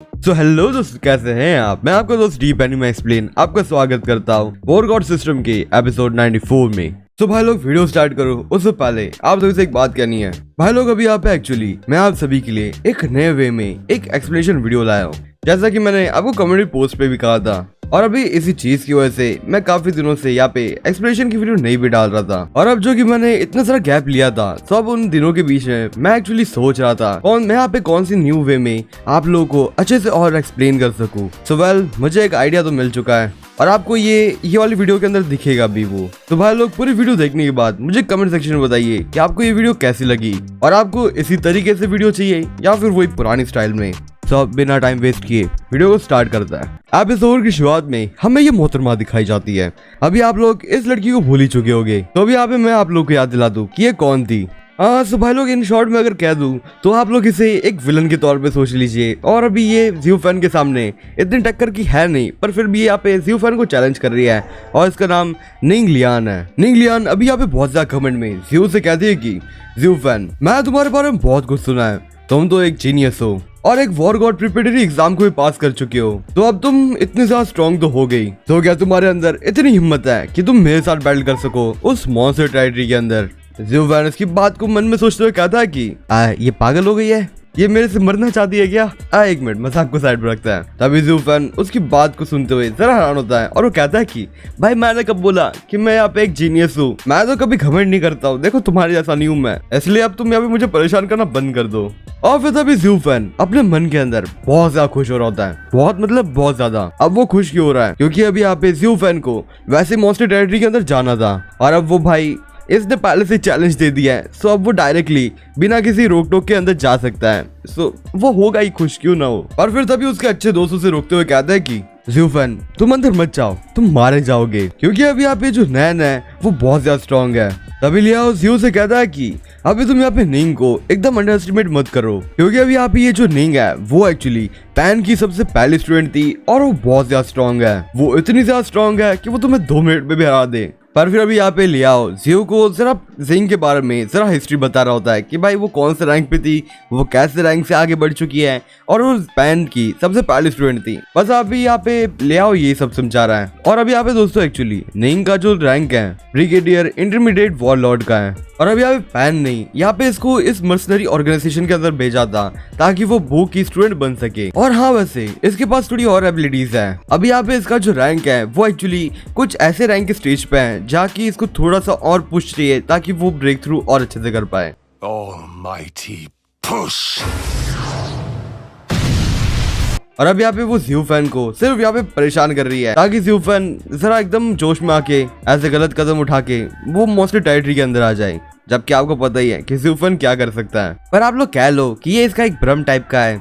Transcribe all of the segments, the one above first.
So hello दोस्तों, कैसे हैं आप? मैं आपका दोस्त डीप एनिमे एक्सप्लेन आपका स्वागत करता हूँ वॉर गॉड सिस्टम के एपिसोड 94 में। तो भाई लोग वीडियो स्टार्ट करो उससे पहले आप सभी से एक बात कहनी है। भाई लोग अभी यहाँ पे एक्चुअली मैं आप सभी के लिए एक नए वे में एक एक्सप्लेनेशन वीडियो लाया हूँ, जैसा कि मैंने आपको कम्युनिटी पोस्ट पे भी कहा था। और अभी इसी चीज की वजह से मैं काफी दिनों से यहाँ पे एक्सप्लेनेशन की वीडियो नहीं भी डाल रहा था। और अब जो कि मैंने इतना सारा गैप लिया था, तो अब उन दिनों के बीच में मैं एक्चुअली सोच रहा था मैं यहाँ पे कौन सी न्यू वे में आप लोगों को अच्छे से और एक्सप्लेन कर सकूं। सो वेल, मुझे एक आइडिया तो मिल चुका है और आपको ये वाली वीडियो के अंदर दिखेगा भी वो। तो भाई लोग, पूरी वीडियो देखने के बाद मुझे कमेंट सेक्शन में बताइए कि आपको ये वीडियो कैसी लगी और आपको इसी तरीके से वीडियो चाहिए या फिर वही पुरानी स्टाइल में। तो बिना टाइम वेस्ट किए वीडियो को स्टार्ट करता है। एपिसोड की शुरुआत में हमें ये मोहतरमा दिखाई जाती है। अभी आप लोग इस लड़की को भूल ही चुके होंगे, तो अभी यहाँ पे मैं आप लोग को याद दिला दूं कि ये कौन थी। सो भाई लोग, इन शॉर्ट में अगर कह दूं तो आप लोग इसे एक विलन के तौर पे सोच लीजिए। और अभी ये ज़्यूफेन के सामने इतनी टक्कर की है नहीं, पर फिर भी यहाँ पे ज़्यूफेन को चैलेंज कर रही है और इसका नाम निंग लियान है। निंग लियान अभी यहाँ पे बहुत ज्यादा कमेंट में ज़्यू से कहती है कि ज़्यूफेन, मैं तुम्हारे बारे में बहुत कुछ सुना है, तुम तो एक जीनियस हो और एक वॉर गॉड प्रिपरेटरी एग्जाम को भी पास कर चुके हो, तो अब तुम इतनी ज्यादा स्ट्रॉन्ग तो हो गई, तो क्या तुम्हारे अंदर इतनी हिम्मत है कि तुम मेरे साथ बैटल कर सको उस मॉन्स्टर टेरिटरी के अंदर? ज़्यूफेन इसकी बात को मन में सोचते हुए कहता है कि ये पागल हो गई है, ये मेरे से मरना चाहती है क्या? एक मिनट, मजाक को साइड पर रखता है। तभी ज़्यूफेन उसकी बात को सुनते हुए जरा हैरान होता है और वो कहता है कि भाई, मैंने कब बोला कि मैं यहाँ पे एक जीनियस हूँ? मैं तो कभी घमंड नहीं करता हूँ, देखो तुम्हारे जैसा नहीं हूँ मैं, इसलिए अब तुम यहाँ पे मुझे परेशान करना बंद कर दो। और फिर तभी ज़्यूफेन अपने मन के अंदर बहुत ज्यादा खुश हो रहा होता है, बहुत मतलब बहुत ज्यादा। अब वो खुश क्यों हो रहा है? क्योंकि अभी यहाँ पे ज़्यूफेन को वैसे मॉन्स्टर टेरिटरी के अंदर जाना था और अब वो भाई इसने पहले से चैलेंज दे दिया है, सो अब वो डायरेक्टली बिना किसी रोक टोक के अंदर जा सकता है। सो वो होगा ही खुश, क्यों ना हो। और फिर तभी उसके अच्छे दोस्तों से रोकते हुए कहता है कि ज़्यूफेन, तुम अंदर मत जाओ, तुम मारे जाओगे, क्योंकि अभी यहाँ पे जो नैन है वो बहुत ज्यादा स्ट्रॉन्ग है। तभी लियाओ ज़्यू से कहता है कि अभी तुम यहाँ पे निंग को एकदम अंडर एस्टिमेट मत करो, क्योंकि अभी यहाँ पे ये जो निंग है वो एक्चुअली पैन की सबसे पहली स्टूडेंट थी और वो बहुत ज्यादा स्ट्रॉन्ग है। वो इतनी ज्यादा स्ट्रॉन्ग है कि वो तुम्हें 2 मिनट में भी हरा दे। पर फिर अभी यहाँ पे लियाओ ज़्यू को जरा जिंग के बारे में जरा हिस्ट्री बता रहा होता है कि भाई वो कौन से रैंक पे थी, वो कैसे रैंक से आगे बढ़ चुकी है और वो पैन की सबसे पहली स्टूडेंट थी। बस अभी यहाँ पे लियाओ ये सब समझा रहा है। और अभी यहाँ पे दोस्तों एक्चुअली निंग का जो रैंक है ब्रिगेडियर इंटरमीडिएट वॉरलॉर्ड का है और अभी यहाँ पे पैन नहीं, यहाँ पे इसको इस मर्सनरी ऑर्गेनाइजेशन के अंदर भेजा था ताकि वो भू की स्टूडेंट बन सके। और हाँ, वैसे इसके पास थोड़ी और एबिलिटीज है। अभी यहाँ पे इसका जो रैंक है वो एक्चुअली कुछ ऐसे रैंक के स्टेज पे है जहाँ की इसको थोड़ा सा और पुश चाहिए ताकि वो ब्रेक थ्रू और अच्छे से कर पाए। Almighty push. और अब यहाँ पे वो ज़्यूफेन को सिर्फ यहाँ पे परेशान कर रही है ताकि ज़्यूफेन जरा एकदम जोश में आके ऐसे गलत कदम उठा के वो मॉन्स्टर टेरिटरी के अंदर आ जाए, जबकि आपको पता ही है कि ज़्यूफेन क्या कर सकता है। पर आप लोग कह लो कि ये इसका एक भ्रम टाइप का है,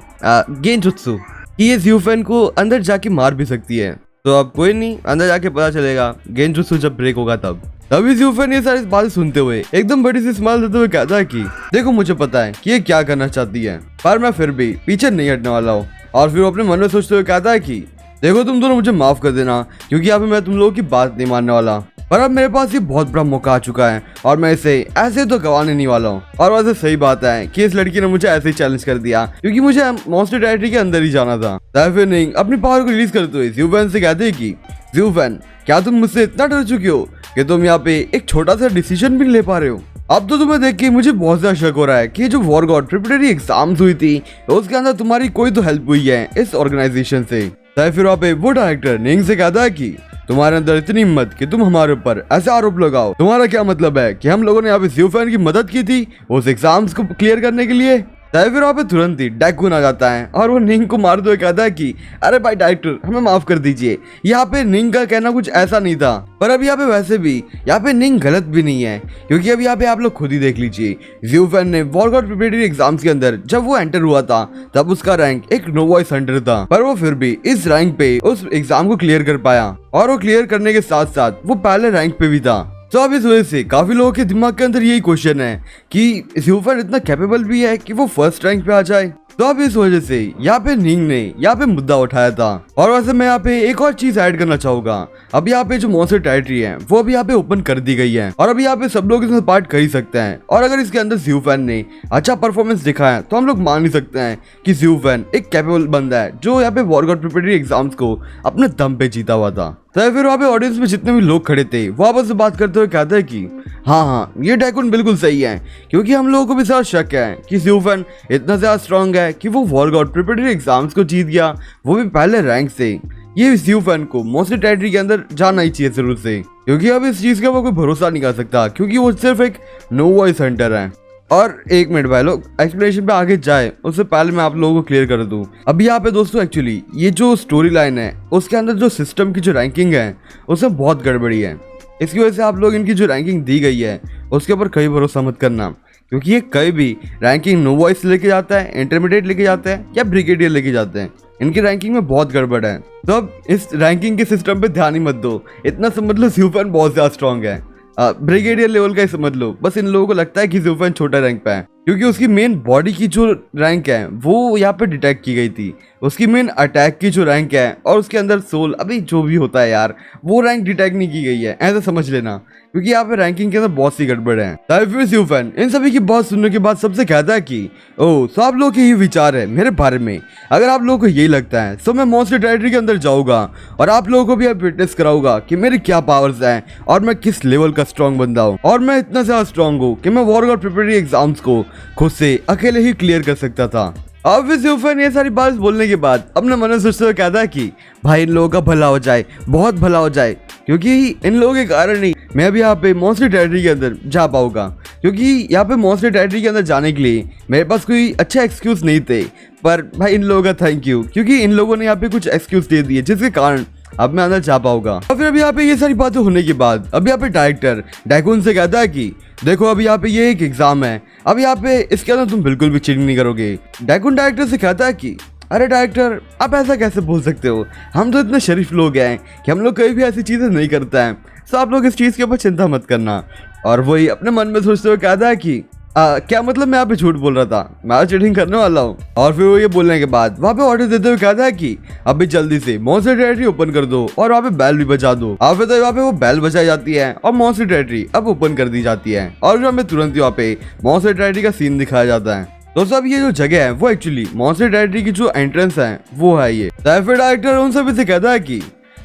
गेंजुत्सु, कि ये ज़्यूफेन को अंदर जाके मार भी सकती है। तो अब कोई नहीं, अंदर जाके पता चलेगा गेंजुत्सु जब ब्रेक होगा तब। तभी ज़्यूफेन ये सारी बातें सुनते हुए एकदम बड़ी सी स्माइल देते हुए कहता है कि देखो, मुझे पता है कि ये क्या करना चाहती है, पर मैं फिर भी पीछे नहीं हटने वाला हूँ। और फिर वो अपने मन में सोचते हुए कहता है कि देखो, तुम दोनों मुझे माफ कर देना, क्योंकि यहाँ पे मैं तुम लोगों की बात नहीं मानने वाला, पर अब मेरे पास ये बहुत बड़ा मौका आ चुका है और मैं इसे ऐसे तो गंवाने नहीं वाला हूँ। और वैसे सही बात है कि इस लड़की ने मुझे ऐसे ही चैलेंज कर दिया, क्योंकि मुझे मॉन्स्टर टेरिटरी के अंदर ही जाना था। फिर नहीं, अपनी पावर को रिलीज करते हुए ज़्यूफेन से कहते हैं कि ज़्यूफेन, क्या तुम मुझसे इतना डर चुके हो कि तुम यहाँ पे एक छोटा सा डिसीजन भी ले पा रहे हो? अब तो तुम्हें देख के मुझे बहुत ज्यादा शक हो रहा है कि जो वॉर गॉड प्रिपरेटरी एग्जाम्स हुई थी उसके अंदर तुम्हारी कोई तो हेल्प हुई है इस ऑर्गेनाइजेशन से। फिर वहाँ पे वो डायरेक्टर निंग से कहता है कि तुम्हारे अंदर इतनी हिम्मत कि तुम हमारे ऊपर ऐसा आरोप लगाओ, तुम्हारा क्या मतलब है कि हम लोगों ने यहाँ पे ज़्यूफेन की मदद की थी उस एग्जाम्स को क्लियर करने के लिए? फिर वहाँ पे तुरंत ही डैकून आ जाता है और वो निंग को मारते हुए कहता है कि अरे भाई डायरेक्टर, हमें माफ कर दीजिए, यहाँ पे निंग का कहना कुछ ऐसा नहीं था। पर अब यहाँ पे वैसे भी यहाँ पे निंग गलत भी नहीं है, क्योंकि अब यहाँ पे आप लोग खुद ही देख लीजिए, ज़्यूफेन ने वॉर गॉड प्रिपरेटरी एग्जाम्स के अंदर जब वो एंटर हुआ था तब उसका रैंक एक नो वॉइस हंटर था, पर वो फिर भी इस रैंक पे उस एग्जाम को क्लियर कर पाया और वो क्लियर करने के साथ साथ वो पहले रैंक पे भी था। तो अब इस वजह से काफी लोगों के दिमाग के अंदर यही क्वेश्चन है कि ज़्यूफेन इतना कैपेबल भी है कि वो फर्स्ट रैंक पे आ जाए। तो अब इस वजह से यहाँ पे निंग ने यहाँ पे मुद्दा उठाया था। और वैसे मैं यहाँ पे एक और चीज ऐड करना चाहूंगा। अब यहाँ पे जो मॉन्स्टर टेरिटरी है वो अभी यहाँ पे ओपन कर दी गई है और अभी यहाँ पे सब लोग इसमें पार्ट कर ही सकते हैं। और अगर इसके अंदर ज़्यूफेन ने अच्छा परफॉर्मेंस दिखाया है तो हम लोग मान ही सकते हैं कि ज़्यूफेन एक कैपेबल बंदा है जो यहाँ पे वॉरगॉड प्रिपरेटरी एग्जाम्स को अपने दम पे जीता हुआ था। तो फिर वहाँ पे ऑडियंस में जितने भी लोग खड़े थे वो आपस में बात करते हुए कहते हैं कि हाँ ये टाइकून बिल्कुल सही है, क्योंकि हम लोगों को भी सारा शक है कि ज़्यूफेन इतना ज्यादा स्ट्रांग है कि वो वॉरगॉड प्रिपरेटरी एग्जाम्स को जीत गया, वो भी पहले रैंक से। ये ज़्यूफेन को मॉन्स्टर टेरिटरी के अंदर जाना ही चाहिए जरूर से, क्योंकि अब इस चीज का वो कोई भरोसा नहीं कर सकता, क्योंकि वो सिर्फ एक नो वॉइस हंटर है। और एक मिनट भाई लोग, एक्सप्लेनेशन पे आगे जाए उससे पहले मैं आप लोगों को क्लियर कर दूं। अभी यहाँ पे दोस्तों एक्चुअली ये जो स्टोरी लाइन है उसके अंदर जो सिस्टम की जो रैंकिंग है उसमें बहुत गड़बड़ी है। इसकी वजह से आप लोग इनकी जो रैंकिंग दी गई है उसके ऊपर कहीं भरोसा मत करना, क्योंकि ये कहीं भी रैंकिंग नो वॉइस लेके जाता है, इंटरमीडिएट लेके जाता है या ब्रिगेडियर लेके जाते हैं। इनकी रैंकिंग में बहुत गड़बड़ है। तो अब इस रैंकिंग के सिस्टम पे ध्यान ही मत दो, इतना समझ लो ज़्यूफेन बहुत ज्यादा स्ट्रांग है। ब्रिगेडियर लेवल का ही समझ लो। बस इन लोगों को लगता है कि ज़्यूफेन छोटा रैंक पे है, क्योंकि उसकी मेन बॉडी की जो रैंक है वो यहाँ पे डिटेक्ट की गई थी। उसकी मेन अटैक की जो रैंक है और उसके अंदर सोल अभी जो भी होता है यार वो रैंक डिटेक्ट नहीं की गई है, ऐसा समझ लेना, क्योंकि यहाँ पे रैंकिंग के अंदर बहुत सी गड़बड़ है। फिर ज़्यूफेन इन सभी की बात सुनने के बाद सबसे कहता है कि ओह तो आप लोगों के ये विचार है मेरे बारे में, अगर आप लोगों को यही लगता है तो मैं मॉन्स्टर टेरिटरी के अंदर जाऊंगा और आप लोगों को भी फिटनेस कराऊंगा कि मेरी क्या पावर्स हैं और मैं किस लेवल का स्ट्रॉन्ग बंदा हूँ। और मैं इतना ज्यादा स्ट्रॉन्ग हूँ कि मैं वॉरगॉड प्रिपरेटरी एग्जाम्स को खुद से अकेले ही क्लियर कर सकता था। अब ज़्यूफेन ये सारी बात बोलने के बाद अपने मन में सोचते हुए कहता है कि भाई इन लोगों का भला हो जाए, बहुत भला हो जाए, क्योंकि इन लोगों के कारण ही मैं भी यहाँ पे मॉन्स्टर टेरिटरी के अंदर जा पाऊंगा। क्योंकि यहाँ पे मॉन्स्टर टेरिटरी के अंदर जाने के लिए मेरे पास कोई अच्छा एक्सक्यूज नहीं थे, पर भाई इन लोगों का थैंक यू, क्योंकि इन लोगों ने यहाँ पे कुछ एक्सक्यूज दे दिए जिसके कारण अब मैं अंदर जा पाऊंगा। और फिर अभी यहाँ पे ये सारी बातें होने के बाद अब यहाँ पे डायरेक्टर डाइकून से कहता है कि देखो अभी यहाँ पे ये एक एग्जाम है, अब यहाँ पे इसके अंदर तुम बिल्कुल भी चीटिंग नहीं करोगे। डाइकून डायरेक्टर से कहता है कि अरे डायरेक्टर आप ऐसा कैसे बोल सकते हो, हम तो इतने शरीफ लोग हैं कि हम लोग कहीं भी ऐसी चीजें नहीं करते हैं, तो आप लोग इस चीज के ऊपर चिंता मत करना। और वही अपने मन में सोचते हुए कहता है कि क्या मतलब मैं यहाँ पे झूठ बोल रहा था, मैं चीटिंग करने वाला हूँ। और फिर वो ये बोलने के बाद वहाँ पे ऑर्डर देते हुए कहता है कि अभी जल्दी से मॉन्स्टर टेरिटरी ओपन कर दो और वहाँ पे बेल भी बजा दो। और फिर तो वहाँ पे वो बेल बजाई जाती है और मॉन्स्टर टेरिटरी अब ओपन कर दी जाती है और हमें तुरंत ही वहाँ पे मॉन्स्टर टेरिटरी का सीन दिखाया जाता है। दोस्तों अब ये जो जगह है वो एक्चुअली मॉन्स्टर टेरिटरी की जो एंट्रेंस है वो है ये। फिर डायरेक्टर उन सभी से कहता है कि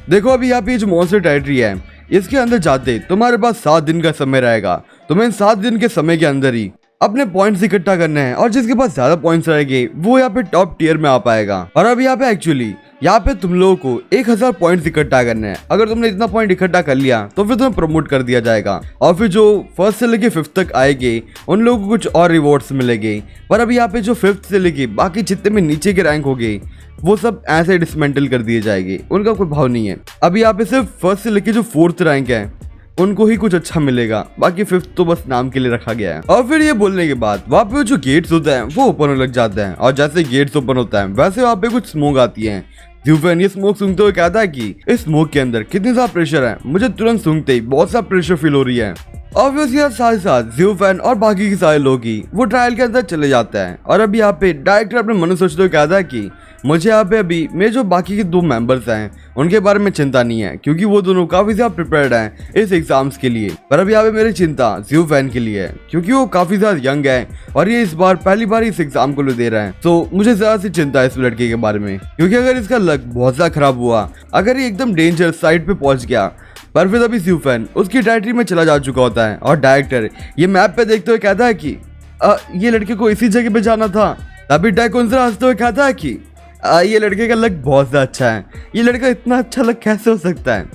देखो अभी यहाँ पे जो मॉन्स्टर टेरिटरी है इसके अंदर जाते तुम्हारे पास 7 दिन का समय रहेगा, तुम्हें इन 7 दिन के समय के अंदर ही अपने पॉइंट्स इकट्ठा करने हैं और जिसके पास ज्यादा पॉइंट्स रहेंगे वो यहाँ पे टॉप टियर में आ पाएगा। और अब यहाँ पे एक्चुअली यहाँ पे तुम लोगों को 1000 पॉइंट्स इकट्ठा करने हैं। अगर तुमने इतना पॉइंट इकट्ठा कर लिया तो फिर तुम्हें प्रमोट कर दिया जाएगा और फिर जो 1st से लेके 5th तक आएंगे उन लोगों को कुछ और रिवॉर्ड्स मिलेंगे। पर अभी यहाँ पे जो 5th से लेके बाकी जितने भी नीचे के रैंक होंगे वो सब ऐसे डिसमेंटल कर दिए जाएंगे, उनका कोई भाव नहीं है। अभी यहाँ पे सिर्फ 1st से लेके जो 4th रैंक है उनको ही कुछ अच्छा मिलेगा, बाकी 5th तो बस नाम के लिए रखा गया है। और फिर ये बोलने के बाद वहाँ पे जो गेट्स होते हैं वो ओपन होने लग जाते हैं और जैसे गेट्स ओपन होता है वैसे वहाँ पे कुछ स्मोक आती है। ज़्यूफेन ये स्मोक सूंघते हुए कहता है कि इस स्मोक के अंदर कितनी सा प्रेशर है, मुझे तुरंत सूंघते ही बहुत सा प्रेशर फील हो रही है। और उसके साथ साथ ज़्यूफेन और बाकी के सारे लोग ही वो ट्रायल के अंदर चले जाते हैं। और अभी यहाँ पे डायरेक्टर अपने मन में सोचते हुए कहता है कि मुझे यहाँ पे अभी मेरे जो बाकी के 2 मेंबर्स हैं उनके बारे में चिंता नहीं है, क्योंकि वो दोनों काफी ज्यादा प्रिपेयर्ड हैं इस एग्जाम्स के लिए। पर अभी यहाँ पे मेरी चिंता ज़्यूफेन के लिए है, क्योंकि वो काफी ज्यादा यंग है और ये इस बार पहली बार इस एग्जाम को दे रहा है। तो मुझे ज्यादा सी चिंता है इस लड़के के बारे में, क्योंकि अगर इसका लक बहुत ज्यादा खराब हुआ, अगर ये एकदम डेंजर साइड पे पहुंच गया, पर फिर अभी ज़्यूफेन उसकी टेरिटरी में चला जा चुका होता है। और डायरेक्टर ये मैप पे देखते हुए कहता है कि ये लड़के को इसी जगह पे जाना था। तभी डायरेक्टर उनसे हंसते हुए कहता है कि ये लड़के का लक बहुत ज्यादा अच्छा है, ये लड़का इतना अच्छा लक कैसे हो सकता है,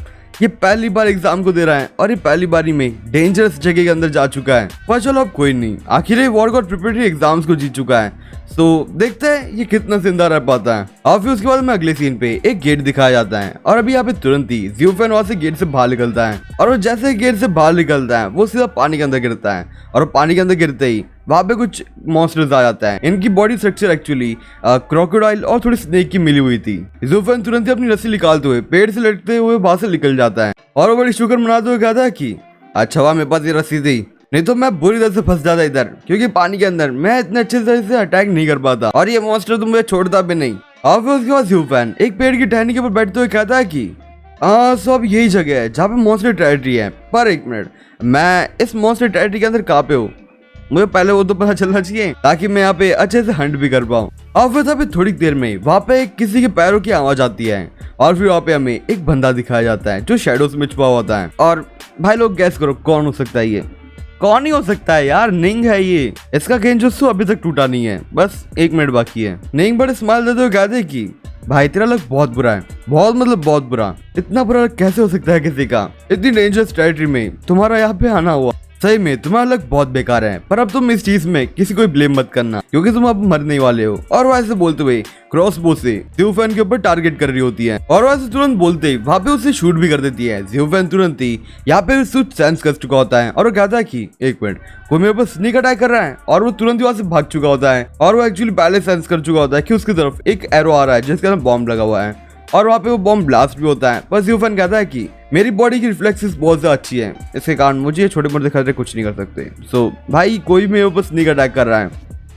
ये पहली बार एग्जाम को दे रहा है और ये पहली बारी में डेंजरस जगह के अंदर जा चुका है। पर चलो अब कोई नहीं, आखिर ये वॉरगॉड प्रिपरेटरी एग्जाम्स को जीत चुका है, तो देखते हैं ये कितना जिंदा रह पाता है। और फिर उसके बाद में अगले सीन पे एक गेट दिखाया जाता है और अभी यहाँ पे तुरंत ही ज़्यूफेन वहां से गेट से बाहर निकलता है और वो जैसे गेट से बाहर निकलता है वो सीधा पानी के अंदर गिरता है और पानी के अंदर गिरते ही वहां पे कुछ मॉन्स्टर्स आ जाता है। इनकी बॉडी स्ट्रक्चर एक्चुअली क्रोकोडाइल और थोड़ी स्नेक की मिली हुई थी। ज़्यूफेन तुरंत ही अपनी रस्सी निकालते हुए पेड़ से लटकते हुए बाहर से निकल जाता है और वो बड़ी शुक्र मनाते हुए कहता है कि अच्छा हुआ मेरे पास ये रस्सी थी, नहीं तो मैं बुरी तरह से फंस जाता इधर, क्योंकि पानी के अंदर मैं इतने अच्छे तरह से अटैक नहीं कर पाता और ये मॉन्स्टर तो मुझे छोड़ता भी नहीं। और फिर उसके बाद ह्यूफैन एक पेड़ की टहनी के ऊपर बैठते हुए कहता है कि सो अब यही जगह है जहाँ पे मॉन्स्टर टेरिटरी है। पर एक मिनट, मैं इस मॉन्स्टर टेरिटरी के अंदर कहाँ पे हूँ? मुझे पहले वो तो पता चलना चाहिए ताकि मैं यहाँ पे अच्छे से हंट भी कर पाऊँ। और फिर तभी थोड़ी देर में वहाँ पे किसी के पैरों की आवाज आती है और फिर वहाँ पे हमें एक बंदा दिखाया जाता है जो शैडोज में छुपा होता है। और भाई लोग गैस करो कौन हो सकता है ये? कौन ही हो सकता है यार? निंग है ये। इसका गेंजुत्सु अभी तक टूटा नहीं है, बस 1 मिनट बाकी है। निंग बड़े स्माइल देते हुए कहते कि भाई तेरा लक बहुत बुरा है, बहुत मतलब बहुत बुरा। इतना बुरा लक कैसे हो सकता है किसी का? इतनी डेंजरस टेरिटरी में तुम्हारा यहाँ पे आना हुआ, सही में तुम्हारा लक बहुत बेकार है। पर अब तुम इस चीज में किसी को ब्लेम मत करना क्योंकि तुम अब मरने वाले हो। और वैसे बोलते हुए क्रॉसबो से ह्यूफैन के ऊपर टारगेट कर रही होती है और वैसे तुरंत बोलते ही वहाँ पे उसे शूट भी कर देती है। ह्यूफैन तुरंत ही यहाँ पे सूट सेंस कर चुका होता है और वो कहता है कि 1 मिनट, कोई मेरे ऊपर स्नीक अटैक कर रहा है। और वो तुरंत ही वहाँ से भाग चुका होता है और वो एक्चुअली पहले सेंस कर चुका होता है कि उसकी तरफ एक एरो आ रहा है जिसके अंदर बॉम्ब लगा हुआ है और वहाँ पे वो बॉम्ब ब्लास्ट भी होता है। बस ह्यूफैन कहता है कि मेरी बॉडी की रिफ्लेक्सेस बहुत ज्यादा अच्छी है, इसके कारण मुझे ये छोटे मोटे खतरे कुछ नहीं कर सकते। सो भाई कोई मेरे ऊपर स्नीक अटैक कर रहा है,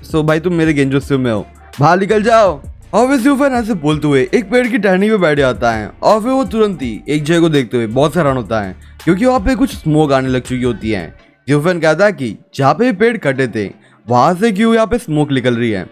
सो भाई तुम मेरे गेंजुत्सु में हो, बाहर निकल जाओ। और फिर ह्यूफैन ऐसे बोलते हुए एक पेड़ की टहनी पे बैठ जाता है और फिर वो तुरंत ही एक जगह को देखते हुए बहुत हैरान होता है क्योंकि वहाँ पे कुछ स्मोक आने लग चुकी होती है। ह्यूफैन कहता है कि जहाँ पे पेड़ कटे थे वहां से क्यों यहाँ पे स्मोक निकल रही है?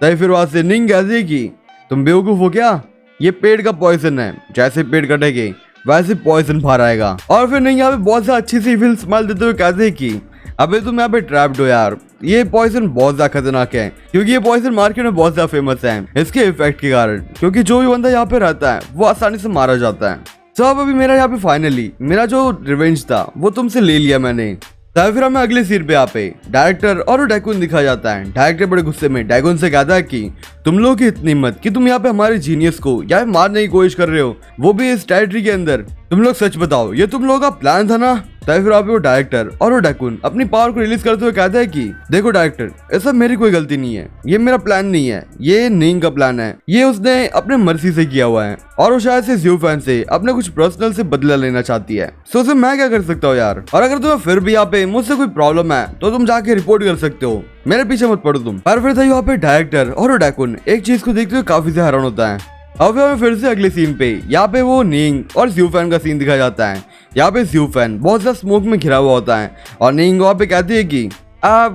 तभी फिर वहां से निंग कहती है कि तुम बेवकूफ हो क्या? ये पेड़ का पॉइजन है, जैसे पेड़ कटेंगे वैसे पॉइजन बाहर आएगा। और फिर नहीं यहाँ पे बहुत ज्यादा अच्छी सी इविल स्माइल देते हुए कहते हैं कि अबे तुम यहाँ पे ट्रैप्ड हो यार, ये पॉइजन बहुत ज्यादा खतरनाक है क्योंकि ये पॉइजन मार्केट में बहुत ज्यादा फेमस है इसके इफेक्ट के कारण, क्योंकि जो भी बंदा यहाँ पे रहता है वो आसानी से मारा जाता है। तो अब अभी मेरा यहाँ पे फाइनली मेरा जो रिवेंज था वो तुमसे ले लिया मैंने। तब फिर हमें अगले सीन पे यहाँ पे डायरेक्टर और डैगून दिखाया जाता है। डायरेक्टर बड़े गुस्से में डैगून से कहता है कि तुम लोगों की इतनी हिम्मत कि तुम यहाँ पे हमारे जीनियस को यहाँ पे मारने की कोशिश कर रहे हो, वो भी इस टेरिटरी के अंदर। तुम लोग सच बताओ, ये तुम लोगों का प्लान था ना? तब फिर वो डायरेक्टर और वो डैगून अपनी पावर को रिलीज करते हुए कहता है कि देखो डायरेक्टर, ऐसा मेरी कोई गलती नहीं है, ये मेरा प्लान नहीं है, ये निंग का प्लान है, ये उसने अपने मर्जी से किया हुआ है और वो शायद से ह्यूफैन से अपने कुछ पर्सनल से बदला लेना चाहती है। सो उसे मैं क्या कर सकता हूँ यार? और अगर तुम्हें फिर भी यहाँ पे मुझसे कोई प्रॉब्लम है तो तुम जाके रिपोर्ट कर सकते हो, मेरे पीछे मत पड़ो तुम। पर फिर यहाँ पे डायरेक्टर और डैगून एक चीज को देखते हुए काफी से हैरान होता है। अब हमें फिर से अगले सीन पे यहाँ पे वो निंग और ह्यूफैन का सीन दिखाया जाता है। यहाँ पे ह्यूफैन बहुत ज्यादा स्मोक में घिरा हुआ होता है और निंग वहाँ पे कहती है कि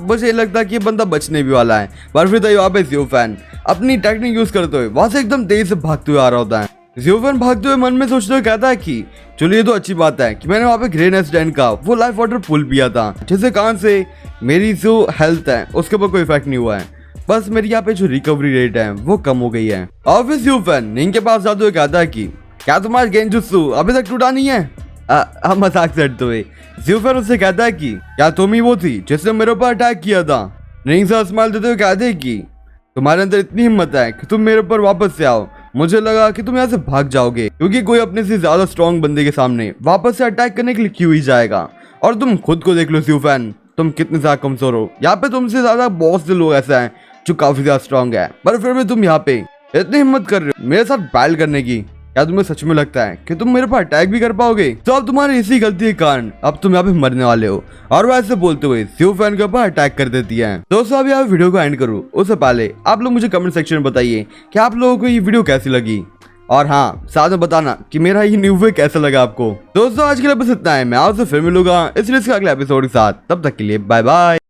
मुझे लगता है कि ये बंदा बचने भी वाला है। पर फिर यहाँ पे ह्यूफैन अपनी टेक्निक यूज करते हुए वहां से एकदम तेज से भागते हुए आ रहा होता है। ह्यूफैन भागते हुए मन में सोचते हुए कहता है कि चलो ये तो अच्छी बात है कि मैंने वहाँ पे ग्रे नेस्ट डैन का वो लाइफ वाटर पुल पिया था, जिससे कारण से मेरी जो हेल्थ है उसके ऊपर कोई इफेक्ट नहीं हुआ है, बस मेरी यहाँ पे जो रिकवरी रेट है वो कम हो गई है। और फिर ह्यूफैन निंग के पास जाते हुए कहता है कि क्या तुम्हारा गेंजुत्सु अभी तक टूटा नहीं है? हम मजाक करते हुए ह्यूफैन उससे कहता है कि क्या तुम ही वो थी जिसने मेरे ऊपर अटैक किया था? निंग से स्माइल देते हुए कहते हैं कि तुम्हारे अंदर इतनी हिम्मत है कि तुम मेरे ऊपर वापस से आओ। मुझे लगा कि तुम यहाँ से भाग जाओगे क्योंकि कोई अपने से ज्यादा स्ट्रॉन्ग बंदे के सामने वापस से अटैक करने के लिए क्यों ही जाएगा। और तुम खुद को देख लो ह्यूफैन, तुम कितने ज्यादा कमजोर हो। यहाँ पे तुमसे ज्यादा बहुत से लोग ऐसे हैं जो काफी ज्यादा स्ट्रॉन्ग है, पर फिर भी तुम यहाँ पे इतनी हिम्मत कर रहे हो मेरे साथ बैटल करने की। क्या तुम्हें सच में लगता है कि तुम मेरे पर अटैक भी कर पाओगे? तो अब तुम्हारी इसी गलती के कारण अब तुम यहाँ पे मरने वाले हो। और वैसे बोलते हुए ह्यूफैन के ऊपर अटैक कर देती है। दोस्तों अभी आप वीडियो को एंड करो उससे पहले आप लोग मुझे कमेंट सेक्शन में बताइए कि आप लोगों को ये वीडियो कैसी लगी, और हाँ साथ में बताना कि मेरा ये न्यू वे कैसा लगा आपको। दोस्तों आज के लिए बस इतना है, मैं आपसे फिर मिलूंगा इस अगले एपिसोड के साथ। तब तक के लिए बाय बाय।